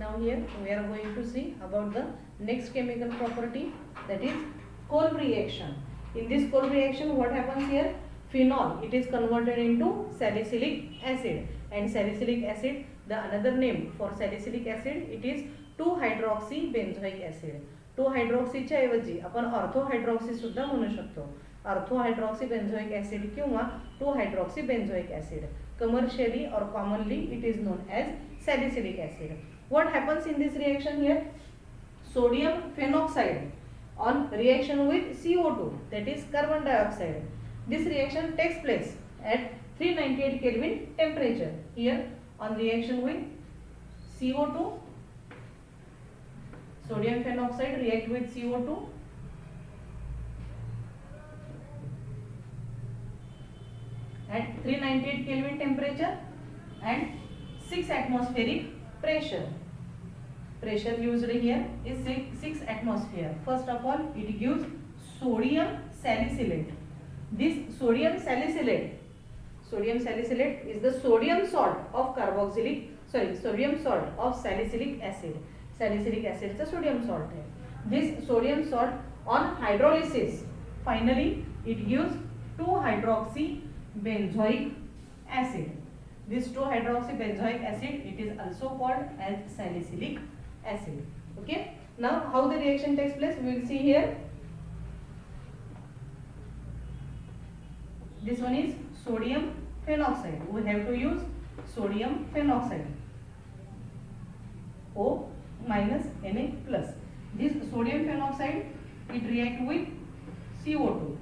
Now here we are going to see about the next chemical property, that is Kolb reaction. In this Kolb reaction, what happens here? Phenol, it is converted into salicylic acid, and salicylic acid, the another name for salicylic acid, it is 2-hydroxybenzoic acid. 2-hydroxy च्या ऐवजी आपण ortho-hydroxy सुद्धा म्हणू शकतो. ऑर्थो-हायड्रॉक्सीबेन्झोइक acid किंवा 2-hydroxybenzoic acid. Commercially or commonly it is known as salicylic acid. What happens in this reaction here? Sodium phenoxide on reaction with CO2, that is carbon dioxide. This reaction takes place at 398 Kelvin temperature. Here on reaction with CO2, sodium phenoxide react with CO2 at 398 Kelvin temperature and 6 atmospheric pressure. Pressure used here is 6 atmosphere. First of all, it gives sodium salicylate. This sodium salicylate is the sodium salt of sodium salt of salicylic acid. Salicylic acid is a sodium salt. This sodium salt on hydrolysis, finally it gives 2-hydroxybenzoic acid. This 2-hydroxybenzoic acid, it is also called as salicylic acid. Okay. Now how the reaction takes place, we will see here. This one is sodium phenoxide. We have to use sodium phenoxide, O minus Na plus. This sodium phenoxide, it react with CO2.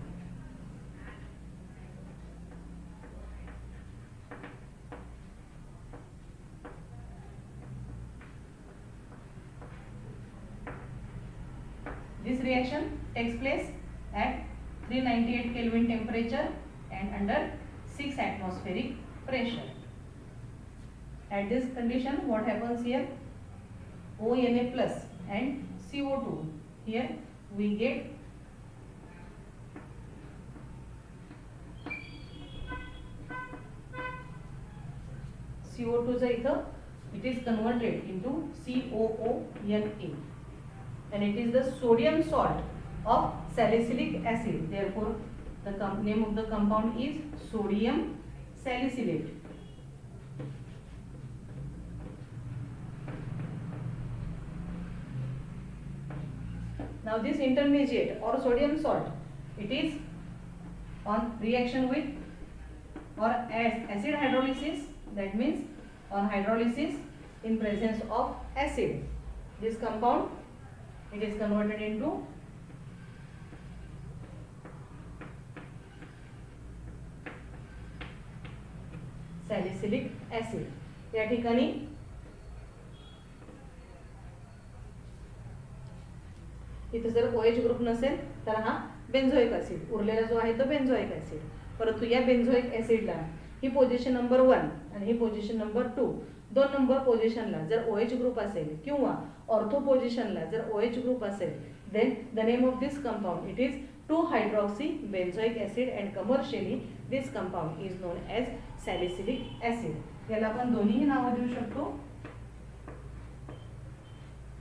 This reaction takes place at 398 Kelvin temperature and under 6 atmospheric pressure. At this condition, what happens here? ONA plus and CO2. Here we get CO2 इथं it is converted into COONA, and it is the sodium salt of salicylic acid. Therefore, the name of the compound is sodium salicylate. Now this intermediate or sodium salt, it is on reaction with or as acid hydrolysis, that means on hydrolysis in presence of acid, this compound, it is converted into salicylic acid. या ठिकाणी इथे जर OH group नसेल तर हा बेन्झोइक acid, उरलेला जो आहे तो बेन्झोइक ऍसिड. परंतु या बेन्झोइक ऍसिडला ही पोझिशन नंबर 1 आणि ही पोझिशन नंबर 2, 2 नंबर पोझिशनला जर OH ग्रुप असेल किंवा ऑर्थो पोझिशनला जर OH ग्रुप असेल, then the name of this compound, it is 2-hydroxybenzoic acid, and commercially this compound is known as salicylic acid. याला आपण दोन्ही नाव देऊ शकतो,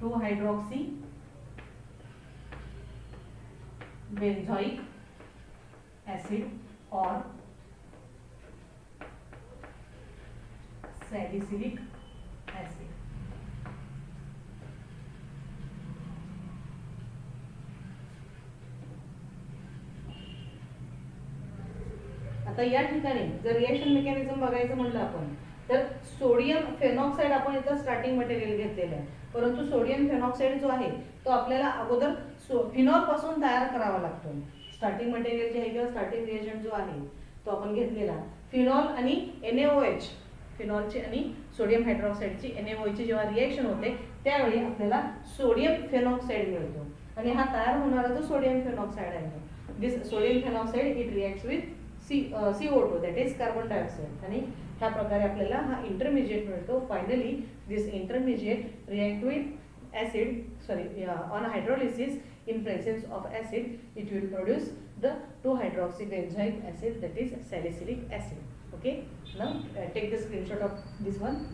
2-hydroxybenzoic acid or salicylic acid. आता या ठिकाणी जर रिएक्शन मेकॅनिझम बघायचं म्हटलं आपण तर सोडियम फेनॉक्साइड आपण इथं स्टार्टिंग मटेरियल घेतलेलं आहे, परंतु सोडियम फेनॉक्साइड जो आहे तो आपल्याला अगोदर फिनॉल पासून तयार करावा लागतो. स्टार्टिंग मटेरियल जे आहे किंवा स्टार्टिंग रिएजंट जो आहे तो आपण घेतलेला फिनॉल आणि NaOH, फिनॉलची आणि सोडियम हायड्रॉक्साइडची NaOH ची जेव्हा रिएक्शन होते त्यावेळी आपल्याला सोडियम फेनॉक्साइड मिळतो, आणि हा तयार होणारा जो सोडियम फेनॉक्साइड आहे, this sodium phenoxide it reacts with CO2, that is carbon dioxide, आणि ह्या प्रकारे आपल्याला हा इंटरमिजिएट मिळतो. Finally this intermediate react with acid on hydrolysis in presence of acid, it will produce the 2-hydroxybenzoic acid, that is salicylic acid. Okay, now take the screenshot of this one.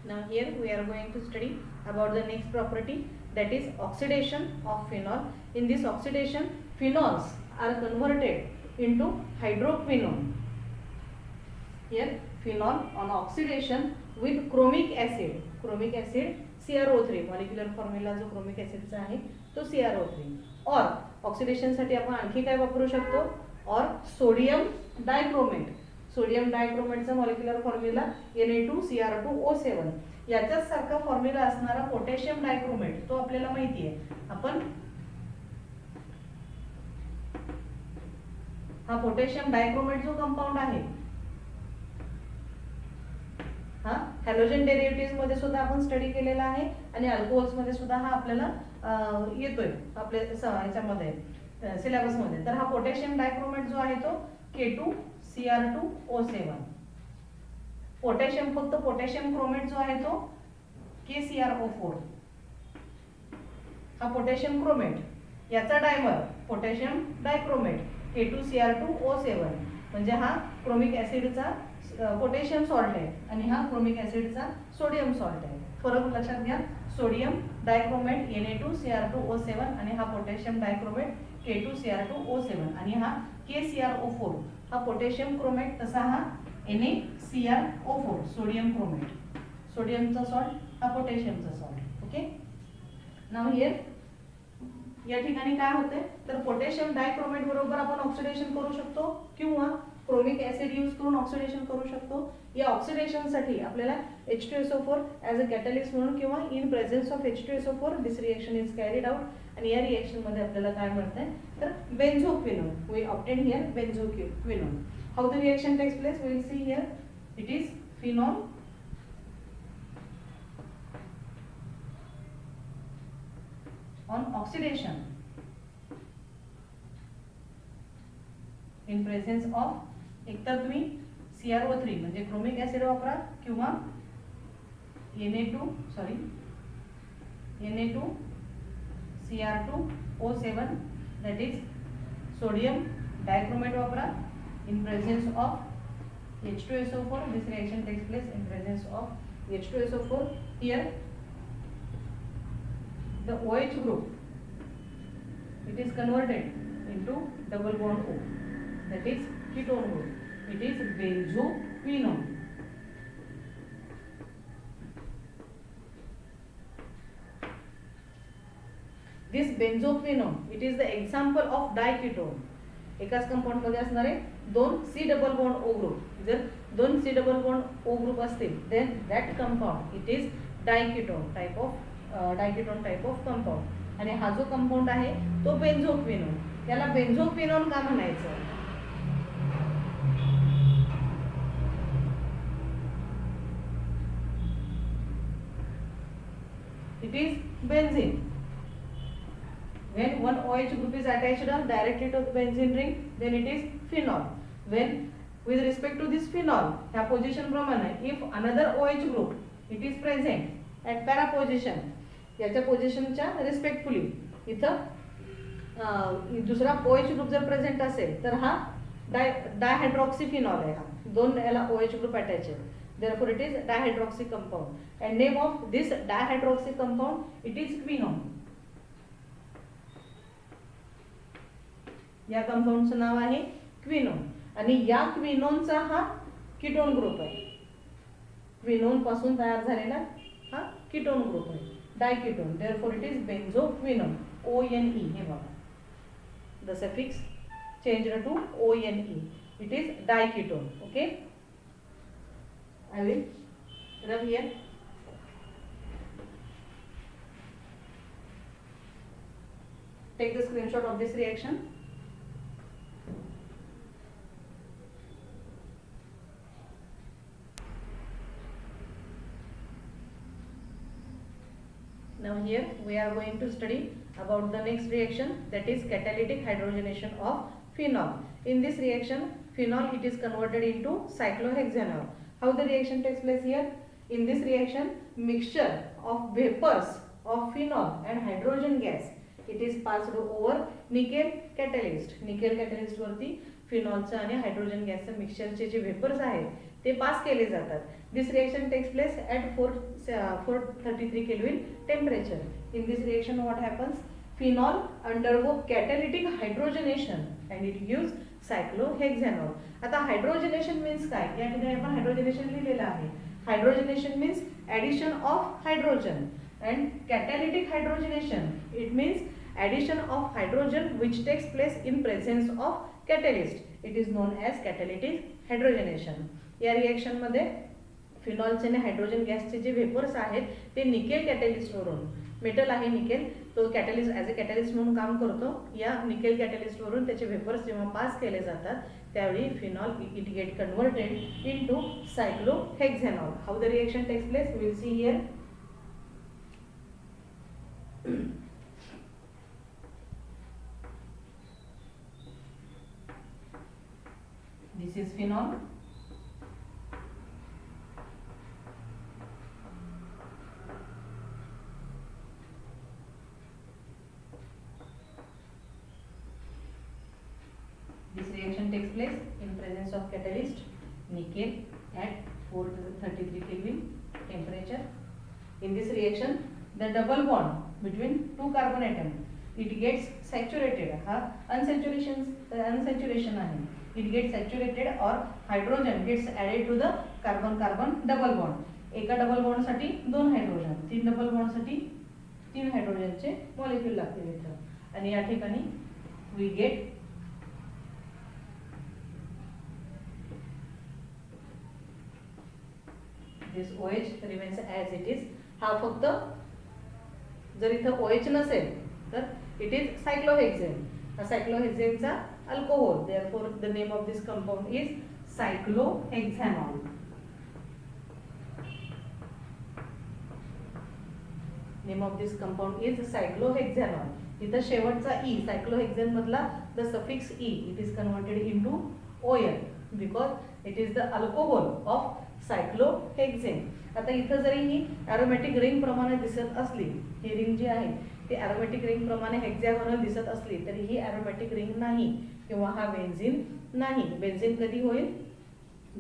Now here we are going to study about the next property, that is oxidation of phenol. In this oxidation, phenols are converted into hydroquinone. Here phenol on oxidation with chromic acid. Chromic acid CrO3, molecular formula जो chromic acid चा आहे तो CrO3. और oxidation साठी आपण आणखी काय वापरू शकतो, और सोडियम डायक्रोमेट. सोडियम डायक्रोमेटचा मॉलिक्युलर फॉर्म्युला Na2Cr2O7. याच्याच सारखा फॉर्म्युला असणारा पोटॅशियम डायक्रोमेट तो आपल्याला माहिती आहे. आपण हा पोटॅशियम डायक्रोमेट जो कंपाऊंड आहे हा हॅलोजन डेरिव्हेटिव्ह मध्ये सुद्धा आपण स्टडी केलेला आहे आणि अल्कोहोल्स मध्ये सुद्धा हा आपल्याला येतोय आपल्या याच्यामध्ये सिलेबस मध्ये. तर हा पोटॅशियम डायक्रोमेट जो आहे तो K2Cr2O7. पोटॅशियम फक्त पोटॅशियम क्रोमेट जो आहे तो KCrO4. हा पोटॅशियम क्रोमेट, याचा डायमर पोटॅशियम डायक्रोमेट K2Cr2O7. म्हणजे हा क्रोमिक ऍसिडचा पोटॅशियम सॉल्ट आहे आणि हा क्रोमिक ऍसिडचा सोडियम सॉल्ट आहे. फरक लक्षात घ्या, सोडियम डायक्रोमेट Na2Cr2O7 आणि हा पोटॅशियम डायक्रोमेट K2Cr2O7 आणि हा KCrO4 हा पोटॅशियम क्रोमेट, तसा हा NaCrO4 सोडियम क्रोमेट. सोडियमचा सॉल्ट हा पोटॅशियमचा सॉल्ट. ओके. नाव हियर या ठिकाणी काय होते, तर पोटॅशियम डायक्रोमेट बरोबर आपण ऑक्सिडेशन करू शकतो किंवा क्रोमिक ऍसिड यूज करून ऑक्सिडेशन करू शकतो. या ऑक्सिडेशन साठी आपल्याला H2SO4 ॲज अ कॅटलिस्ट म्हणून किंवा in presence of H2SO4 this reaction is carried out. आणि या रिएक्शन मध्ये आपल्याला काय मिळतंय, तर benzoquinone. We obtain here benzoquinone. How the reaction takes place, we will see here. It is phenol on oxidation in presence of, एकतर तुम्ही CrO3 म्हणजे क्रोमिक ऍसिड वापरा किंवा Na2Cr2O7 that is sodium dichromate वापरा in presence of H2SO4. This reaction takes place in presence of H2SO4. Here the OH group, it is converted into double bond O, that is ketone group. It is benzoquinone. This benzoquinone, it is the example of diketone. एकाच compound मध्ये असणारे दोन C double bond O group. जर दोन C double bond O group असतील, then that compound it is diketone type of compound. आणि हा जो कंपाऊंड आहे तो बेन्झोक्विनोन. याला बेन्झोक्विनोन का म्हणायचं, it is benzene. When one OH group is attached directly to the benzene ring, then it is phenol. When with respect to this phenol, ह्या position प्रमाणे if another OH group it is present at para position, याच्या पोझिशनच्या respectfully इथं दुसरा OH group जर present असेल तर हा डायहायड्रॉक्सीफिनॉल आहे. हा दोन याला OH ग्रुप अटॅच आहे. therefore it is dihydroxy compound and name of this dihydroxy compound it is quinone. या कंपाऊंडचं नाव आहे क्विनोन आणि या क्विनोनचा हा कीटोन ग्रुप आहे. क्विनोन पासून तयार झालेला हा कीटोन ग्रुप आहे, डायकीटोन. therefore it is benzoquinone. ONE हे बघा, the suffix changed to ONE. it is diketone. okay, I will rub here. Take the screenshot of this reaction. Now here we are going to study about the next reaction, that is catalytic hydrogenation of phenol. In this reaction, phenol it is converted into cyclohexanol. How the reaction takes place here? In this reaction, mixture of vapors of phenol and hydrogen gas it is passed over nickel catalyst. Nickel catalyst वरती फिनॉलचं आणि hydrogen गॅसचं मिक्सचरचे जे vapours आहेत ते pass केले जातात. This reaction takes place at 433 kelvin temperature. In this reaction what happens, phenol undergo catalytic hydrogenation and it gives cyclohexanol. आता hydrogenation means काय, या ठिकाणी आपण हायड्रोजनेशन लिहिलेलं आहे. Hydrogenation means addition of hydrogen and catalytic hydrogenation it means addition of hydrogen which takes place in presence of catalyst. It is known as catalytic hydrogenation. या reaction मध्ये फिनॉलचे आणि हायड्रोजन गॅसचे जे वेपर्स आहेत ते निकेल कॅटलिस्ट वरून, metal आहे nickel, तो कॅटलिस्ट ॲज अ कॅटलिस्ट म्हणून काम करतो. या निकेल कॅटलिस्ट वरून त्याचे वेपर्स जेव्हा पास केले जातात त्यावेळी phenol it get converted into cyclohexanol. How the reaction takes place we will see here. This is phenol. This reaction takes place in presence of catalyst nickel at 433 Kelvin temperature. In this reaction, the double bond between two carbon atoms it gets saturated. हा unsaturation आहे. It gets saturated or hydrogen gets added to the carbon-carbon double bond. एका double bond साठी दोन hydrogen, तीन double bond साठी तीन हायड्रोजनचे molecule लागतील इथं. आणि या ठिकाणी we get this OH remains as it is. हा फक्त जर इथं OH नसेल तर it is cyclohexane. हा सायक्लोहेक्झेनचा alcohol. Therefore, the name of this compound is cyclohexanol. Name of this compound is cyclohexanol. इथं शेवटचा E, cyclohexane मधला the suffix E, it is converted into OL because it is the alcohol of cyclohexane. आता इथं जरी ही aromatic ring प्रमाणे दिसत असली, ही ring जी आहे ती अरोमॅटिक रिंग प्रमाणे हेक्झॅगोनल दिसत असली तरी ही अरोमॅटिक रिंग नाही किंवा हा बेन्झीन नाही. बेन्झीन कधी होईल,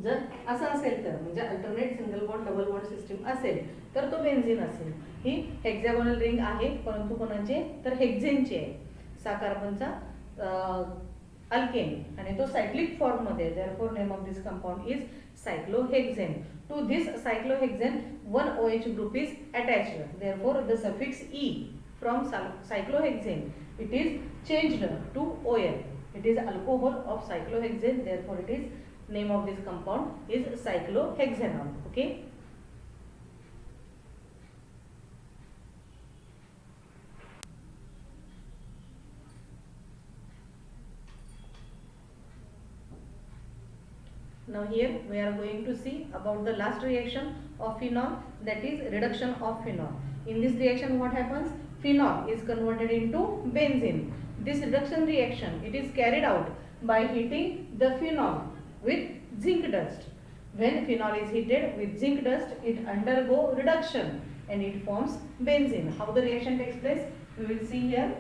जर असं असेल तर, म्हणजे alternate single bond double bond system असेल तर तो बेन्झीन असेल. ही हेक्झॅगोनल रिंग आहे परंतु कोणाची, तर हेक्झेनची आहे. 6 कार्बनचा अल्केन आणि तो सायक्लिक फॉर्म मध्ये. Therefore, name of this compound is cyclohexane. To this cyclohexane, one OH group is attached. Therefore, the suffix E from cyclohexane it is changed to OL. It is alcohol of cyclohexane. Therefore, it is name of this compound is cyclohexanol. Okay. Now here we are going to see about the last reaction of phenol, that is reduction of phenol. In this reaction what happens, phenol is converted into benzene. This reduction reaction it is carried out by heating the phenol with zinc dust. When phenol is heated with zinc dust it undergo reduction and it forms benzene. How the reaction takes place we will see here.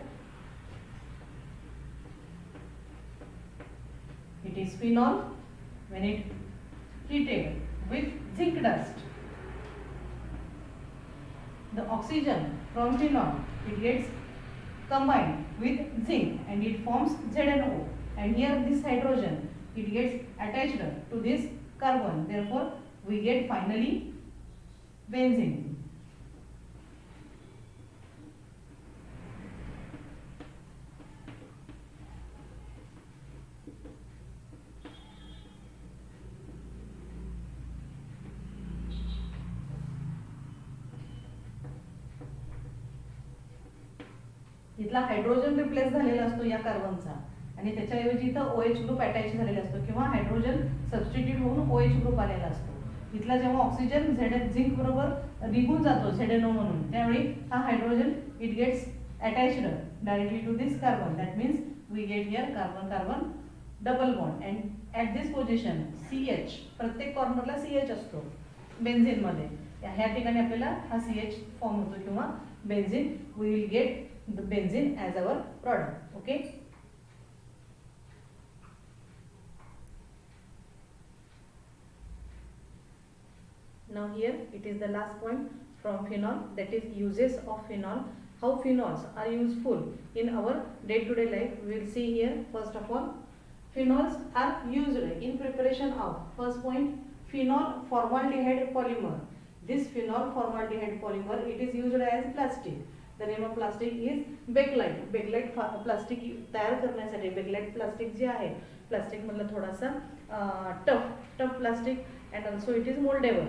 It is phenol when it heated with zinc dust. The oxygen from phenol it gets combined with zinc and it forms ZnO, and here this hydrogen it gets attached to this carbon. Therefore, we get finally benzene. इथला hydrogen replace झालेला असतो या कार्बनचा आणि त्याच्याऐवजी इथं OH group attach झालेला असतो किंवा हायड्रोजन सबस्टिट्यूट होऊन OH ग्रुप आलेला असतो. इथला जेव्हा ऑक्सिजन झिंक बरोबर निघून जातो ZnO म्हणून, त्यावेळी हा hydrogen it gets attached directly to this carbon. That means we get here carbon carbon double bond and at this position CH, प्रत्येक कॉर्नरला CH असतो बेन्झीन मध्ये. ह्या ठिकाणी आपल्याला हा CH फॉर्म होतो किंवा benzene. We will get the benzene as our product. Okay. Now here it is the last point from phenol, that is uses of phenol. How phenols are useful in our day-to-day life, we will see here. First of all, phenols are used in preparation of, first point, phenol formaldehyde polymer. This phenol formaldehyde polymer, it is used as plastic. The name of plastic is Bakelite. Bakelite plastic तयार करण्यासाठी Bakelite plastic जे आहे, plastic मधलं थोडासा tough plastic and also it is mouldable,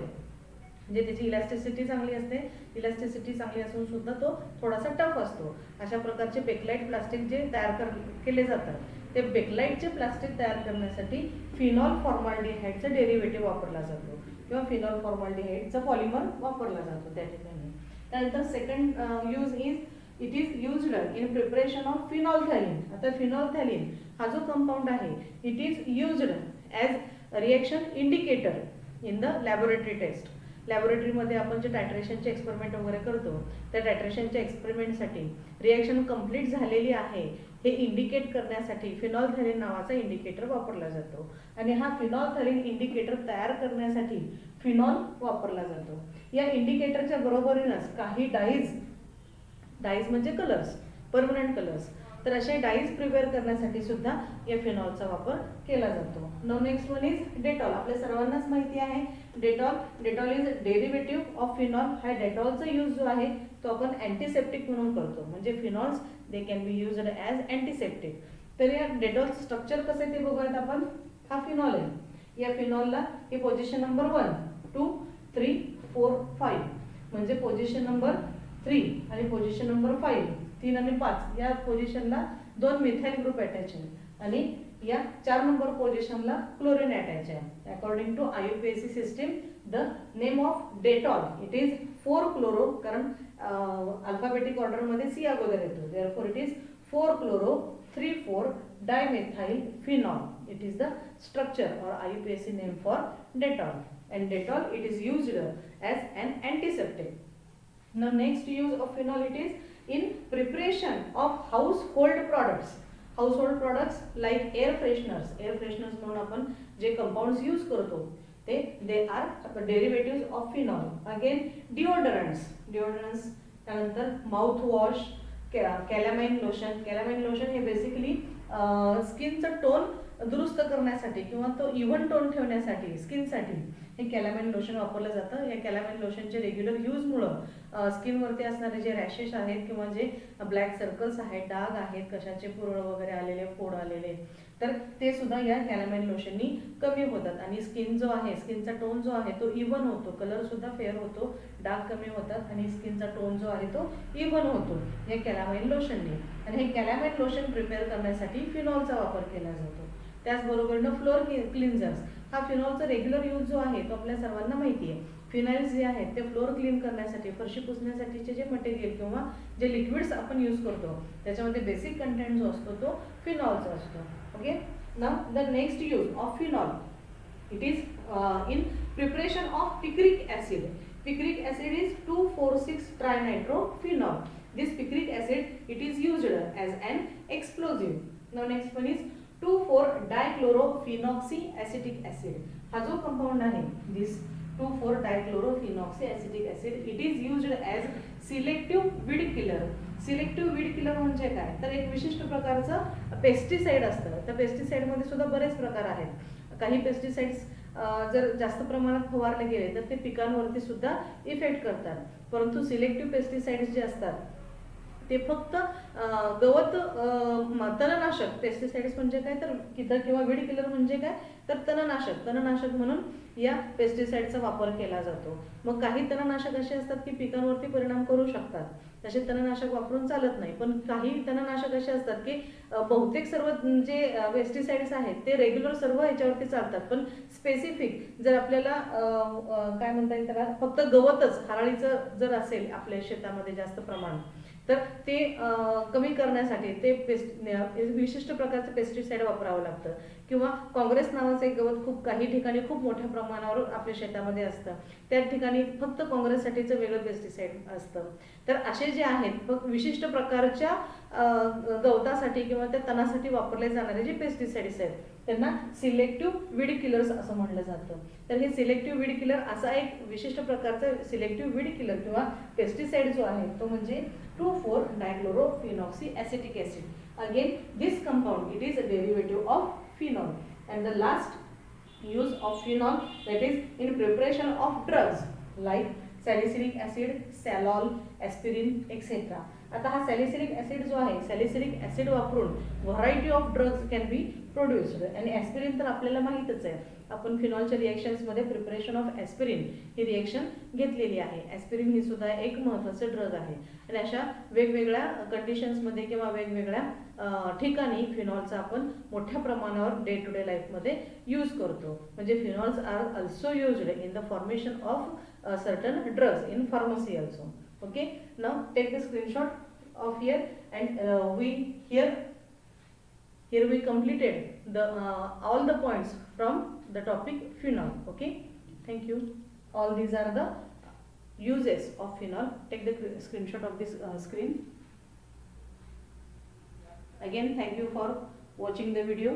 म्हणजे त्याची elasticity चांगली असते. इलास्टिसिटी चांगली असून सुद्धा तो थोडासा टफ असतो. अशा प्रकारचे बेकलाइट प्लास्टिक जे तयार केले जातात, ते बेकलाइटचे प्लास्टिक तयार करण्यासाठी फिनॉल फॉर्माल्डिहाइडचा डेरिव्हेटिव्ह वापरला जातो किंवा फिनॉल फॉर्माल्डिहाइडचा पॉलिमर वापरला जातो त्या ठिकाणी. त्यानंतर second use is it is used in preparation of phenolphthalein. आता फिनॉल्फथॅलीन हा जो कंपाऊंड आहे, it is used as reaction indicator in the laboratory test. लॅबोरेटरीमध्ये आपण जे टायट्रेशनचे एक्सपेरिमेंट वगैरे करतो, त्या टायट्रेशनच्या एक्सपेरिमेंटसाठी रिएक्शन कंप्लीट झालेली आहे हे इंडिकेट करण्यासाठी फिनॉल्फथॅलीन नावाचा इंडिकेटर वापरला जातो. आणि हा फिनॉल्फथॅलीन इंडिकेटर तयार करण्यासाठी फिनॉल वापरला जातो. या इंडिकेटरच्या बरोबरीनच काही डाईज म्हणजे कलर्स, परमनंट कलर्स, तर असे डाईज प्रिपेअर करण्यासाठी सुद्धा या फिनॉलचा वापर केला जातो. No next one is Dettol. आपल्या सर्वांनाच माहिती आहे Dettol is derivative of phenol. हा डेटॉलचा यूज जो आहे तो आपण अँटीसेप्टिक म्हणून करतो, म्हणजे phenols they can be used as antiseptic. तर या डेटॉलचं स्ट्रक्चर कसं आहे ते बघूयात आपण. हा फिनॉल आहे, या फिनॉलला ही पोझिशन नंबर 1, 2, 3, 4, 5 म्हणजे पोझिशन नंबर 3 आणि पोझिशन नंबर 5, 3 आणि 5 या पोझिशनला 2 मिथाइल ग्रुप अटॅच आहे आणि या 4 नंबर पोझिशनला क्लोरीन अटॅच आहे. According to IUPAC system the name of Dettol it is 4 chloro, कारण अल्फाबेटिक ऑर्डर मध्ये सी अगोदर येतो, therefore it is 4 chloro 3,4 dimethyl phenol. It is the structure or IUPAC name for Dettol, and Dettol it is used as an antiseptic. Now next use of phenol it is in preparation of household products. Household products like air fresheners. Air fresheners म्हणून आपण जे compounds use करतो ते they are derivatives of phenol. Again deodorants. त्यानंतर mouth wash, calamine lotion. Calamine lotion हे basically स्किनचं tone दुरुस्त करण्यासाठी किंवा तो इव्हन टोन ठेवण्यासाठी स्किनसाठी हे कॅलामाइन लोशन वापरलं जातं. या कॅलामाइन लोशनचे रेग्युलर यूजमुळं स्किनवरती असणारे जे रॅशेस आहेत किंवा जे ब्लॅक सर्कल्स आहेत, डाग आहेत, कशाचे पुरळ वगैरे आलेले, फोड आलेले, तर ते सुद्धा या कॅलामाइन लोशननी कमी होतात आणि स्किन जो आहे, स्किनचा टोन जो आहे तो इव्हन होतो, कलर सुद्धा फेअर होतो, डाग कमी होतात आणि स्किनचा टोन जो आहे तो इव्हन होतो या कॅलामाइन लोशनने. आणि हे कॅलामाइन लोशन प्रिपेअर करण्यासाठी फिनॉलचा वापर केला जातो. त्याचबरोबरनं फ्लोअर क्लिन्झर्स. हा फिनॉलचा रेग्युलर यूज जो आहे तो आपल्या सर्वांना माहिती आहे. फिनाइल्स जे आहेत ते फ्लोअर क्लीन करण्यासाठी, फरशी पुसण्यासाठीचे जे मटेरियल किंवा जे लिक्विड्स आपण यूज करतो त्याच्यामध्ये बेसिक कंटेंट जो असतो तो फिनॉलचा असतो. Okay. Now the next use of phenol it is in preparation of picric acid. Picric acid is 2,4,6 trinitrophenol. This picric acid it is used as an explosive. Now next one is 2,4-dichlorophenoxyacetic acid. हा जो compound आहे, this 2,4-dichlorophenoxyacetic acid it is used as selective weed killer. Selective weed killer म्हणजे काय, तर एक विशिष्ट प्रकारचं pesticide असतं. त्या पेस्टिसाइडमध्ये सुद्धा बरेच प्रकार आहेत. काही पेस्टिसाइड्स जर जास्त प्रमाणात फवारले गेले तर ते पिकांवरती सुद्धा इफेक्ट करतात, परंतु सिलेक्टिव्ह पेस्टिसाइड्स जे असतात ते फक्त गवत तणनाशक. पेस्टिसाइड्स म्हणजे काय, तर कीटक किंवा वीड किलर म्हणजे काय, तर तणनाशक म्हणून या पेस्टिसाइडचा वापर केला जातो. मग काही तणनाशक असे असतात की पिकांवरती परिणाम करू शकतात, तसे तणनाशक वापरून चालत नाही. पण काही तणनाशक असे असतात की बहुतेक सर्व जे पेस्टिसाइड्स आहेत ते रेग्युलर सर्व ह्याच्यावरती चालतात, पण स्पेसिफिक जर आपल्याला काय म्हणता येईल त्याला, फक्त गवतच हराळीचं जर असेल आपल्या शेतामध्ये जास्त प्रमाण, तर ते कमी करण्यासाठी ते विशिष्ट प्रकारचं पेस्टिसाइड वापरावं लागतं. किंवा काँग्रेस नावाचं एक गवत खूप काही ठिकाणी खूप मोठ्या प्रमाणावर आपल्या शेतामध्ये असतं, त्या ठिकाणी फक्त काँग्रेससाठीचं वेगळं पेस्टिसाइड असतं. तर असे जे आहेत मग विशिष्ट प्रकारच्या गवतासाठी किंवा त्या तणासाठी वापरले जाणारे जे पेस्टिसाइड्स आहेत त्यांना सिलेक्टिव्ह वीड किलर्स असं म्हटलं जातं. तर हे सिलेक्टिव्ह वीड किलर असा एक विशिष्ट प्रकारचा सिलेक्टिव्ह वीड किलर किंवा पेस्टिसाइड जो आहे तो म्हणजे 2,4-डायक्लोरोफिनॉक्सी acetic acid. Again this compound it is a derivative of phenol. And the last use of phenol, that is in preparation of drugs like salicylic acid, salol, aspirin, etc. आता हा salicylic acid जो आहे, salicylic acid वापरून variety of drugs can be produced. आणि aspirin तर आपल्याला माहीतच आहे, आपण फिनॉलच्या रिएक्शन्समध्ये प्रिपरेशन ऑफ ॲस्पिरिन ही रिएक्शन घेतलेली आहे. ॲस्पिरिन ही सुद्धा एक महत्त्वाचं ड्रग आहे. आणि अशा वेगवेगळ्या कंडिशन्समध्ये किंवा वेगवेगळ्या ठिकाणी फिनॉलचा आपण मोठ्या प्रमाणावर डे टू डे लाईफमध्ये यूज करतो. म्हणजे phenols are also used in the formation of certain drugs in pharmacy also. Okay, now take the screenshot of here, and here we completed the all the points from the topic phenol. Okay, thank you. All these are the uses of phenol. Take the screenshot of this screen. Again, thank you for watching the video.